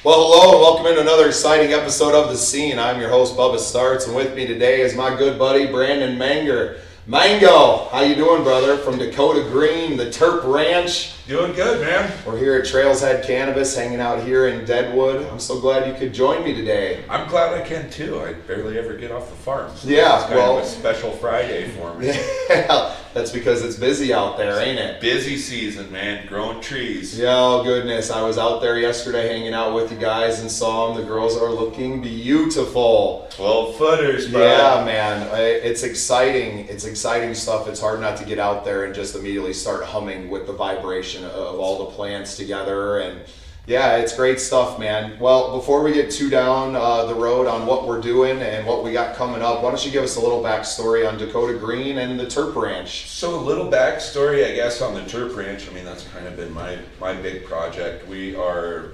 Well, hello and welcome into another exciting episode of The Scene. I'm your host, Bubba Starts, and with me today is my good buddy, Brandon Manger. Mango, how you doing, brother? From Dakota Green, the Terp Ranch. Doing good, man. We're here at Trailshead Cannabis, hanging out here in Deadwood. I'm so glad you could join me today. I'm glad I can too. I barely ever get off the farm. So Yeah, it's kind of a special Friday for me. Yeah, that's because it's busy out there, ain't it? Busy season, man. Growing trees. Yeah, oh goodness. I was out there yesterday hanging out with you guys and saw them. The girls are looking beautiful. 12 footers, bro. Yeah, man. It's exciting. It's exciting stuff. It's hard not to get out there and just immediately start humming with the vibration of all the plants together. And yeah, it's great stuff, man. Well, before we get too down the road on what we're doing and what we got coming up, why don't you give us a little backstory on Dakota Green and the Terp Ranch? So a little backstory, I guess, on the Terp Ranch. I mean, that's kind of been my big project. We are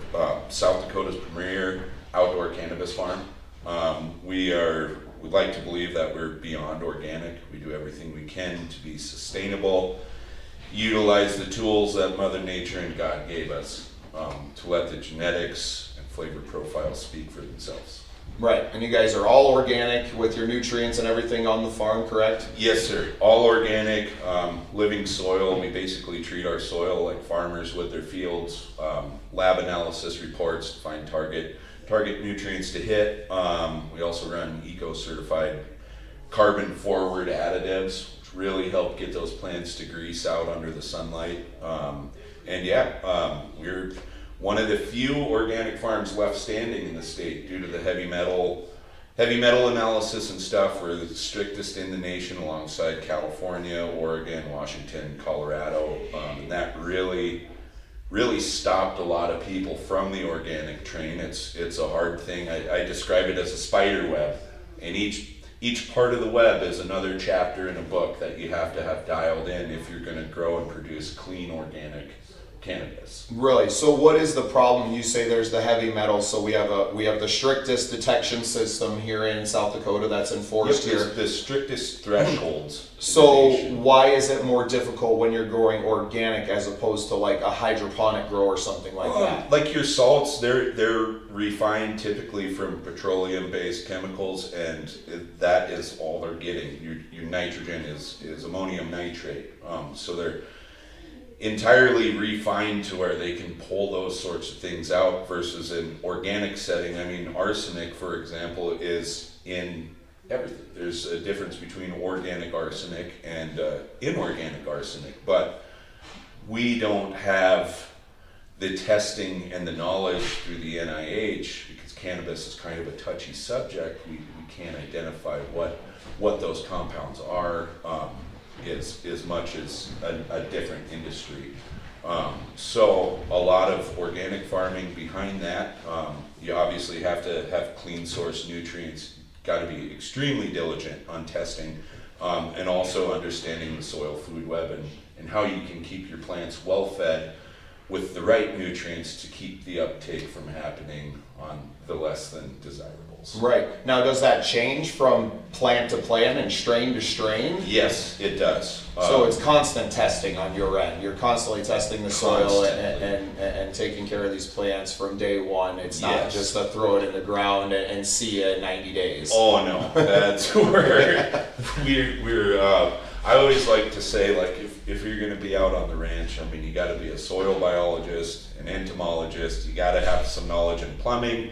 South Dakota's premier outdoor cannabis farm. We'd like to believe that we're beyond organic. We do everything we can to be sustainable, utilize the tools that Mother Nature and God gave us to let the genetics and flavor profiles speak for themselves. Right, and you guys are all organic with your nutrients and everything on the farm, correct? Yes, sir. All organic, living soil. We basically treat our soil like farmers with their fields. Lab analysis reports to find target nutrients to hit. We also run eco-certified carbon-forward additives, which really help get those plants to grease out under the sunlight. We're one of the few organic farms left standing in the state due to the heavy metal analysis and stuff. We're the strictest in the nation alongside California, Oregon, Washington, Colorado, and that really stopped a lot of people from the organic train. It's a hard thing. I describe it as a spider web, and each part of the web is another chapter in a book that you have to have dialed in if you're going to grow and produce clean organic cannabis. Really? So what is the problem? You say there's the heavy metal, so we have the strictest detection system here in South Dakota that's enforced here. The strictest thresholds. So why is it more difficult when you're growing organic as opposed to like a hydroponic grow or something like that? Like your salts, they're refined typically from petroleum-based chemicals, and that is all they're getting. Your nitrogen is ammonium nitrate. So they're entirely refined to where they can pull those sorts of things out versus an organic setting. I mean, arsenic, for example, is in everything. There's a difference between organic arsenic and inorganic arsenic, but we don't have the testing and the knowledge through the NIH because cannabis is kind of a touchy subject. We can't identify what those compounds are. As much as a different industry. So a lot of organic farming behind that. You obviously have to have clean source nutrients. Got to be extremely diligent on testing and also understanding the soil food web and how you can keep your plants well fed with the right nutrients to keep the uptake from happening on the less than desirables. Right. Now, does that change from plant to plant and strain to strain? Yes, it does. So it's constant testing on your end. You're constantly testing the soil and taking care of these plants from day one. It's not just to throw it in the ground and see it in 90 days. Oh no, that's where we're I always like to say, like, if you're going to be out on the ranch, I mean, you got to be a soil biologist, an entomologist. You got to have some knowledge in plumbing.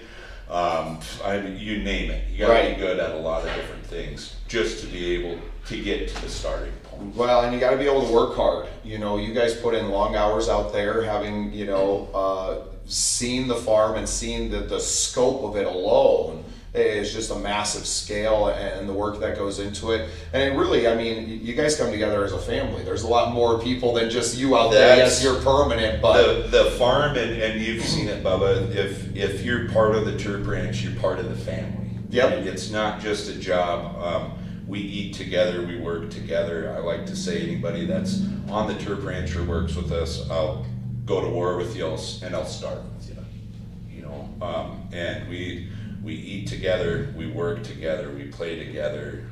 You name it. You got to be good at a lot of different things just to be able to get to the starting point. Well, and you got to be able to work hard. You know, you guys put in long hours out there, having seen the farm and seen the scope of it alone. Is just a massive scale and the work that goes into it. And really, I mean, you guys come together as a family. There's a lot more people than just you out there. Yes, you're permanent, but the farm, and you've seen it, Bubba, if you're part of the Terp Ranch, you're part of the family. Yep. It's not just a job. We eat together, we work together. I like to say anybody that's on the Terp Ranch or works with us, I'll go to war with you and I'll starve with you. And we eat together, we work together, we play together.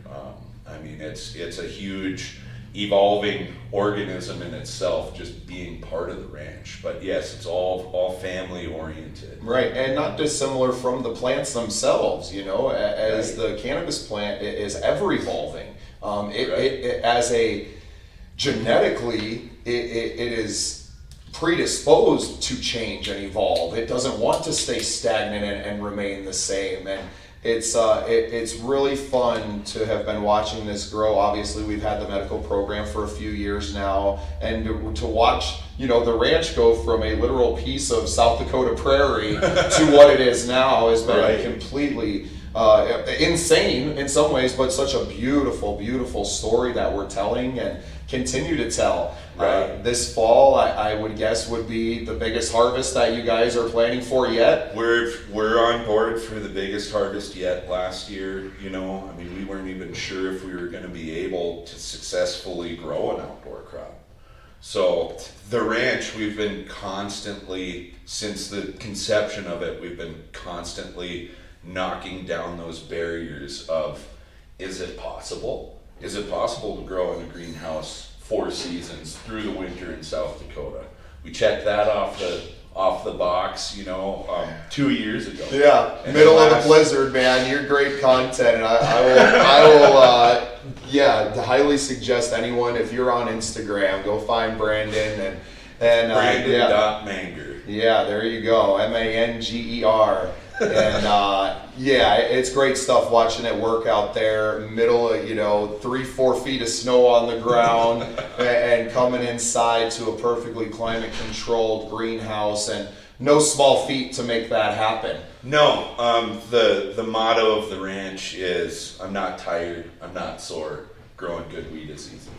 I mean, it's a huge evolving organism in itself, just being part of the ranch. But yes, it's all family oriented. Right, and not dissimilar from the plants themselves, you know, as Right. the cannabis plant is ever evolving. It, Right. it as a genetically, it is predisposed to change and evolve. It doesn't want to stay stagnant and remain the same. And it's really fun to have been watching this grow. Obviously, we've had the medical program for a few years now, and to watch, you know, the ranch go from a literal piece of South Dakota prairie to what it is now has been Right. completely insane in some ways, but such a beautiful, beautiful story that we're telling and continue to tell. Right. This fall, I would guess, would be the biggest harvest that you guys are planning for yet. We're on board for the biggest harvest yet last year. You know, I mean, we weren't even sure if we were going to be able to successfully grow an outdoor crop. So the ranch, we've been constantly, since the conception of it, we've been constantly knocking down those barriers of, is it possible? Is it possible to grow in a greenhouse 4 seasons through the winter in South Dakota? We checked that off the box, you know, 2 years ago. Yeah, And middle of the last- blizzard, man. You're great content, and I will, yeah, highly suggest anyone, if you're on Instagram, go find Brandon and yeah. Manger. Yeah, there you go. Manger. And yeah, it's great stuff watching it work out there. Middle of, you know, 3-4 feet of snow on the ground and coming inside to a perfectly climate controlled greenhouse, and no small feat to make that happen. No, the motto of the ranch is, I'm not tired, I'm not sore, growing good weed is easy.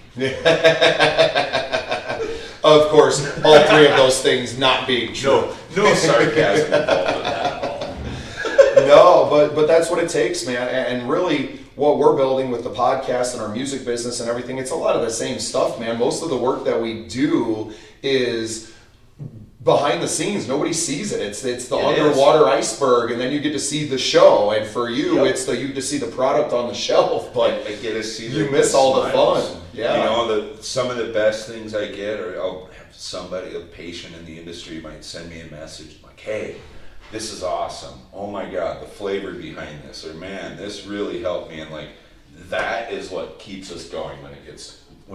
Of course, all three of those things not being true. No sarcasm involved with that at all. No, but that's what it takes, man. And really, what we're building with the podcast and our music business and everything, it's a lot of the same stuff, man. Most of the work that we do is behind the scenes. Nobody sees it. It's the underwater iceberg, and then you get to see the show. And for you, Yep. you get to see the product on the shelf, but I get to see you miss all the smiles. fun. Yeah. You know, some of the best things I get, or I'll have somebody, a patient in the industry might send me a message like, hey, this is awesome. Oh my God, the flavor behind this, or man, this really helped me. And like, that is what keeps us going when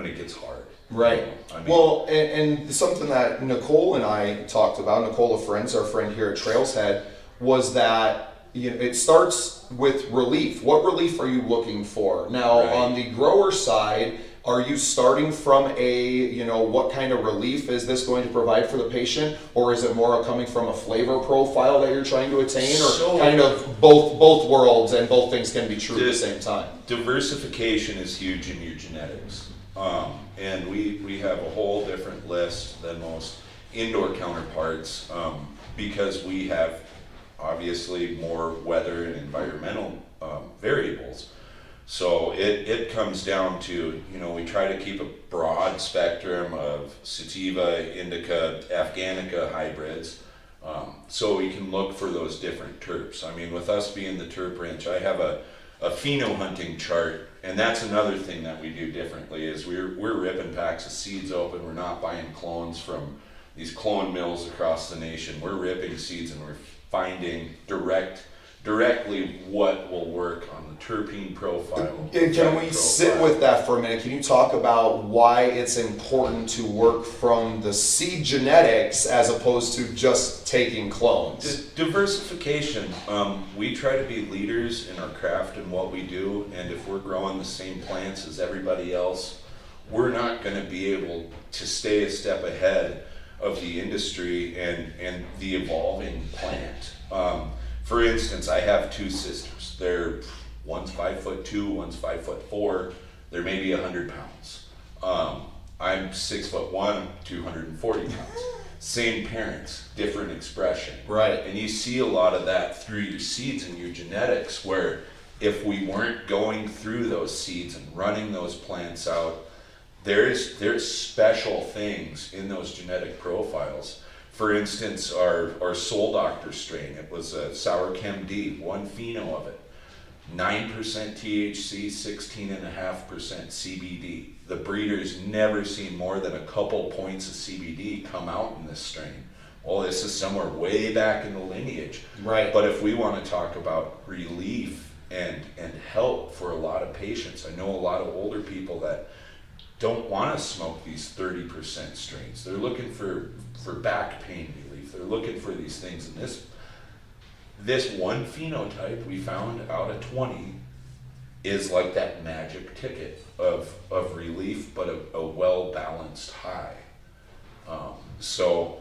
it gets hard. Right. You know? I mean, Well, and something that Nicole and I talked about, Nicole, our friend here at Trailshead, was that, you know, it starts with relief. What relief are you looking for? Now, Right. on the grower side, are you starting from what kind of relief is this going to provide for the patient? Or is it more coming from a flavor profile that you're trying to attain? Or So- kind of both worlds, and both things can be true at the same time? diversification is huge in your genetics. And we have a whole different list than most indoor counterparts, because we have obviously more weather and environmental variables. So it comes down to, you know, we try to keep a broad spectrum of sativa, indica, afghanica hybrids, so we can look for those different terps. I mean, with us being the Terp Ranch, I have a pheno hunting chart, and that's another thing that we do differently is we're ripping packs of seeds open. We're not buying clones from these clone mills across the nation. We're ripping seeds and we're finding directly what will work on the terpene profile. And can we sit with that for a minute? Can you talk about why it's important to work from the seed genetics as opposed to just taking clones? Diversification. We try to be leaders in our craft and what we do, and if we're growing the same plants as everybody else, we're not going to be able to stay a step ahead of the industry and the evolving plant. For instance, I have 2 sisters. One's 5'2", one's 5'4". They're maybe 100 pounds. I'm 6'1", 240 pounds. Same parents, different expression. Right. And you see a lot of that through your seeds and your genetics, where if we weren't going through those seeds and running those plants out, there's special things in those genetic profiles. For instance, our Soul Doctor strain, it was a Sour Chem D, one pheno of it. 9% THC, 16.5% CBD. The breeder's never seen more than a couple points of CBD come out in this strain. Well, this is somewhere way back in the lineage. Right. But if we want to talk about relief and help for a lot of patients, I know a lot of older people that don't want to smoke these 30% strains. They're looking for back pain relief. They're looking for these things. And this one phenotype we found out of 20 is like that magic ticket of relief, but a well-balanced high. So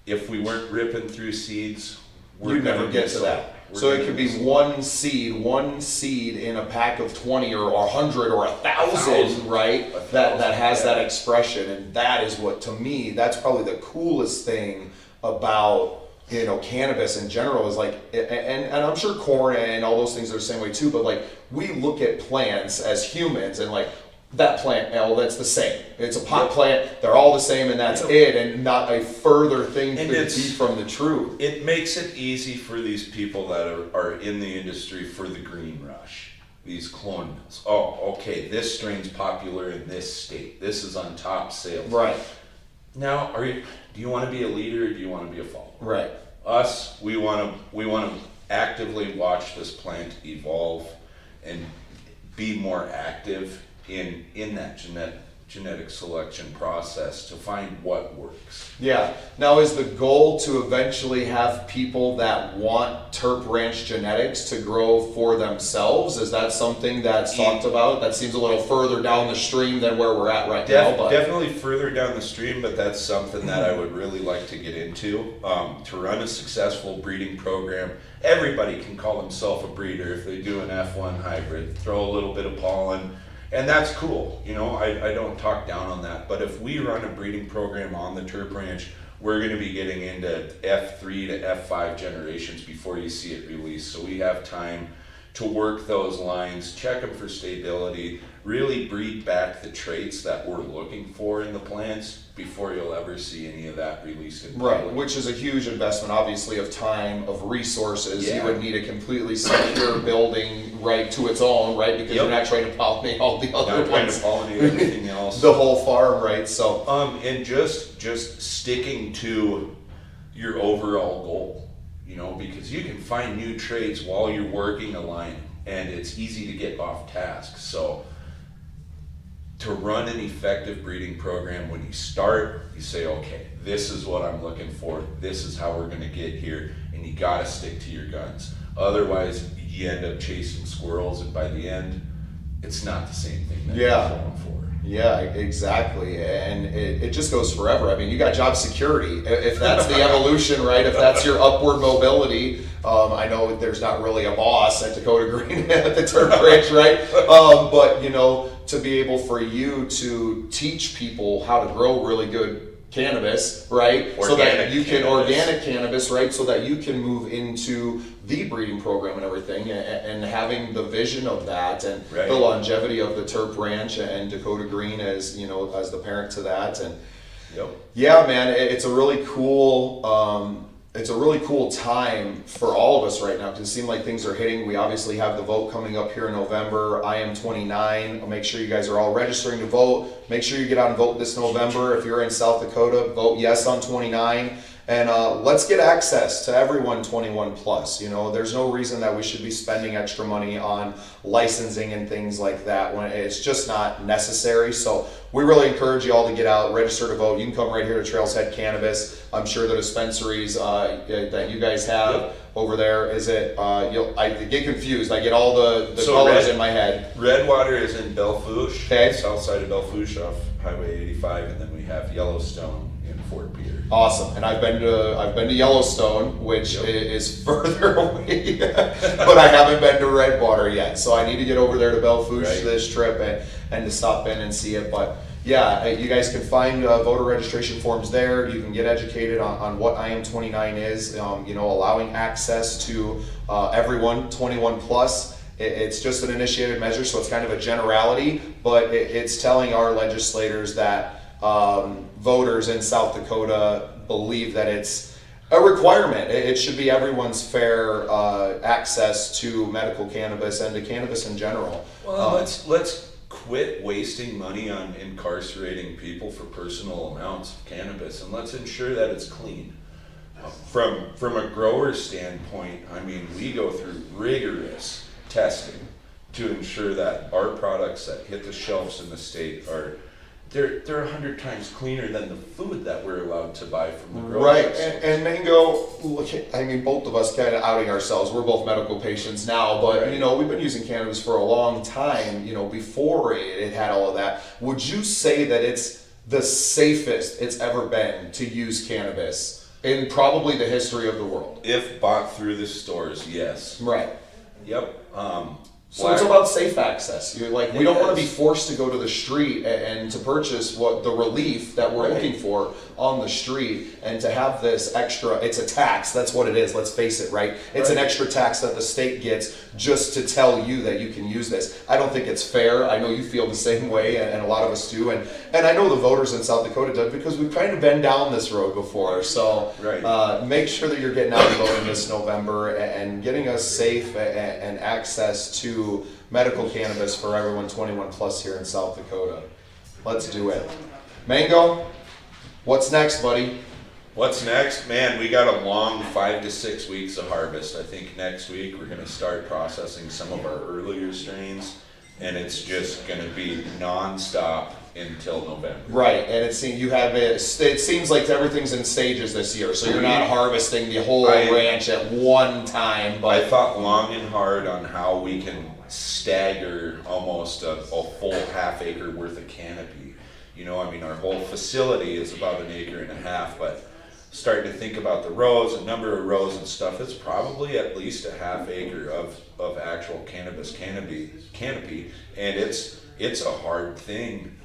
if we weren't ripping through seeds, you'd never get to that. So it could be one seed in a pack of 20 or 100 or 1,000, right? That has that expression, and that is what, to me, that's probably the coolest thing about, you know, cannabis in general is like, and I'm sure corn and all those things are the same way too, but like we look at plants as humans and like that plant, well, that's the same. It's a pot plant, they're all the same and that's it, and not a further thing to be from the truth. It makes it easy for these people that are in the industry for the green rush, these clone mills. Oh, okay, this strain's popular in this state. This is on top sales. Right. Now, do you want to be a leader or do you want to be a follower? Right. Us, we want to actively watch this plant evolve and be more active in that genetic selection process to find what works. Yeah. Now, is the goal to eventually have people that want Terp Ranch genetics to grow for themselves? Is that something that's talked about? That seems a little further down the stream than where we're at right now. But definitely further down the stream, but that's something that I would really like to get into. To run a successful breeding program, everybody can call themselves a breeder if they do an F1 hybrid, throw a little bit of pollen. And that's cool, you know, I don't talk down on that. But if we run a breeding program on the Terp Ranch, we're going to be getting into F3 to F5 generations before you see it released. So we have time to work those lines, check them for stability, really breed back the traits that we're looking for in the plants before you'll ever see any of that released in public. Right, which is a huge investment, obviously, of time, of resources. You would need a completely secure building right to its own, right? Because you're not trying to pollinate all the other Not trying to ones. pollinate everything else. The whole farm, right? So and just sticking to your overall goal, you know, because you can find new traits while you're working a line, and it's easy to get off task. So to run an effective breeding program, when you start, you say, okay, this is what I'm looking for, this is how we're going to get here, and you got to stick to your guns. Otherwise, you end up chasing squirrels, and by the end, it's not the same thing that you're going for. Yeah, exactly. And it just goes forever. I mean, you got job security. If that's the evolution, right? If that's your upward mobility, I know there's not really a boss at Dakota Green at the Terp Ranch, right? But, you know, to be able for you to teach people how to grow really good cannabis, right? So that you can organic cannabis, right? So that you can move into the breeding program and everything, and having the vision of that and the longevity of the Terp Ranch and Dakota Green as, you know, as the parent to that. And yeah, man, it's a really cool time for all of us right now, because it seems like things are hitting. We obviously have the vote coming up here in November. I am 29. I'll make sure you guys are all registering to vote. Make sure you get out and vote this November. If you're in South Dakota, vote yes on 29. And let's get access to everyone 21 plus. You know, there's no reason that we should be spending extra money on licensing and things like that when it's just not necessary. So we really encourage you all to get out, register to vote. You can come right here to Trailshead Cannabis. I'm sure the dispensaries that you guys have over there, is it, I get confused. I get all the colors in my head. Redwater is in Belfouche, south side of Belfouche off Highway 85, and then we have Yellowstone in Fort Pierre. Awesome, and I've been to Yellowstone, which is further away, but I haven't been to Redwater yet. So I need to get over there to Belfouche this trip and to stop in and see it. But yeah, you guys can find voter registration forms there. You can get educated on what I Am 29 is. You know, allowing access to everyone 21 plus. It's just an initiated measure, so it's kind of a generality, but it's telling our legislators that voters in South Dakota believe that it's a requirement. It should be everyone's fair access to medical cannabis and to cannabis in general. Well, let's quit wasting money on incarcerating people for personal amounts of cannabis, and let's ensure that it's clean. From a grower standpoint, I mean, we go through rigorous testing to ensure that our products that hit the shelves in the state they're 100 times cleaner than the food that we're allowed to buy from the growers. Right, and Mango, look, I mean, both of us kind of outing ourselves. We're both medical patients now, but Right. you know, we've been using cannabis for a long time. You know, before it had all of that. Would you say that it's the safest it's ever been to use cannabis in probably the history of the world? If bought through the stores, yes. Right. Yep. So it's about safe access. You're like, we don't want to be Yes. forced to go to the street and to purchase what the relief that we're Right. looking for on the street, and to have this extra, it's a tax, that's what it is, let's face it, right? It's an Right. extra tax that the state gets just to tell you that you can use this. I don't think it's fair. I know you feel the same way, and a lot of us do, and I know the voters in South Dakota do, because we've kind of been down this road before. So Right. make sure that you're getting out and voting this November and getting us safe and access to medical cannabis for everyone 21 plus here in South Dakota. Let's do it. Mango, what's next, buddy? What's next? Man, we got a long 5 to 6 weeks of harvest. I think next week we're going to start processing some of our earlier strains, and it's just going to be non-stop until November. Right, and it seems you have it. It seems like everything's in stages this year, so you're not harvesting the whole ranch at one time. I But thought long and hard on how we can stagger almost a full half-acre worth of canopy. You know, I mean, our whole facility is about 1.5 acres, but starting to think about the rows, a number of rows and stuff, it's probably at least a half acre of actual cannabis canopy, and it's a hard thing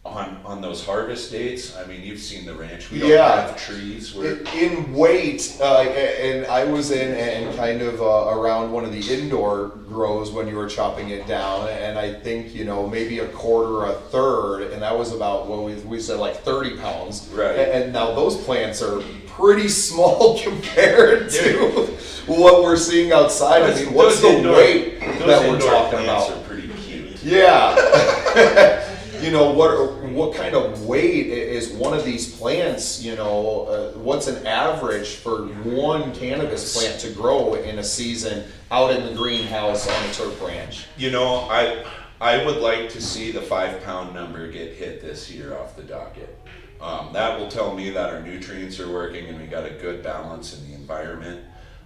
on those harvest dates. I mean, you've seen the ranch. We don't have trees. in weight, and I was in and kind of around one of the indoor grows when you were chopping it down, and I think, you know, maybe a quarter, a third, and that was about what we said, like 30 pounds. Right. And now those plants are pretty small compared to what we're seeing outside. I mean, what's the weight that we're talking about? Those are pretty cute. Yeah. You know, what kind of weight is one of these plants? You know, what's an average for one cannabis plant to grow in a season out in the greenhouse on the Terp Ranch? You know, I would like to see the 5-pound number get hit this year off the docket. That will tell me that our nutrients are working and we got a good balance in the environment.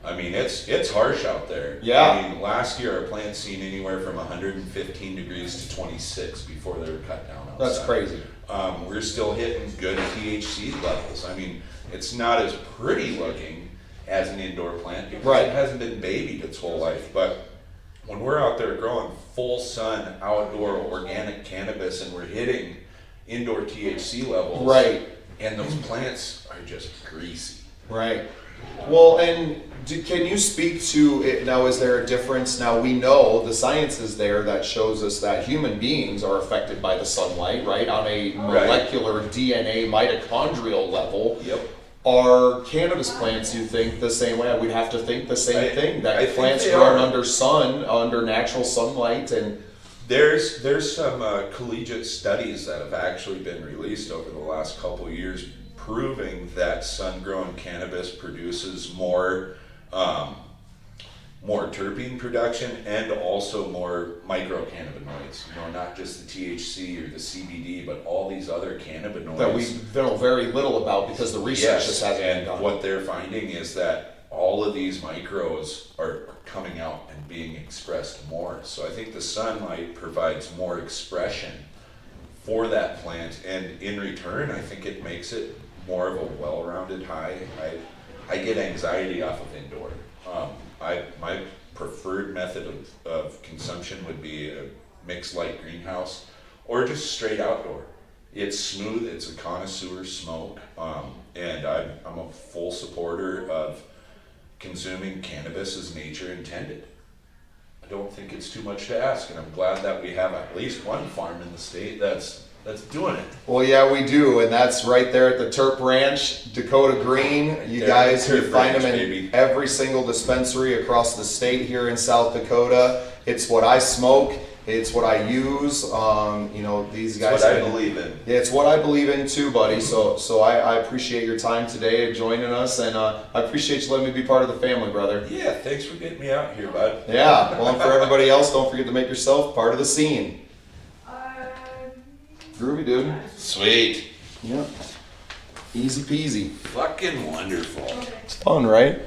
I mean, it's harsh out there. Yeah. I mean, last year our plants seen anywhere from 115 degrees to 26 before they were cut down outside. That's crazy. We're still hitting good THC levels. I mean, it's not as pretty looking as an indoor plant because Right. it hasn't been babied its whole life. But when we're out there growing full sun, outdoor organic cannabis, and we're hitting indoor THC levels, Right. and those plants are just greasy. Right. Well, and can you speak to it now? Is there a difference? Now we know the science is there that shows us that human beings are affected by the sunlight, right? On a molecular DNA mitochondrial level. Yep. Are cannabis plants, you think, the same way? We'd have to think the same thing, that I think plants they grown are. under natural sunlight, and There's some collegiate studies that have actually been released over the last couple of years proving that sun-grown cannabis produces more terpene production and also more microcannabinoids. You know, not just the THC or the CBD, but all these other cannabinoids. that we know very little about because the research just hasn't been and done. what they're finding is that all of these micros are coming out and being expressed more. So I think the sunlight provides more expression for that plant, and in return, I think it makes it more of a well-rounded high. I get anxiety off of indoor. My preferred method of consumption would be a mixed light greenhouse or just straight outdoor. It's smooth, it's a connoisseur smoke, and I'm a full supporter of consuming cannabis as nature intended. I don't think it's too much to ask, and I'm glad that we have at least one farm in the state that's that's doing it. Well, yeah, we do, and that's right there at the Terp Ranch, Dakota Green. You there, guys Terp can find Ranch, them in baby. every single dispensary across the state here in South Dakota. It's what I smoke. It's what I use. You know, these guys. That's what I believe in. Yeah, it's what I believe in too, buddy. So I appreciate your time today and joining us, and I appreciate you letting me be part of the family, brother. Yeah, thanks for getting me out here, bud. Yeah. Well, and for everybody else, don't forget to make yourself part of the scene. Groovy, dude. Sweet. Yep. Easy peasy. Fucking wonderful. It's fun, right?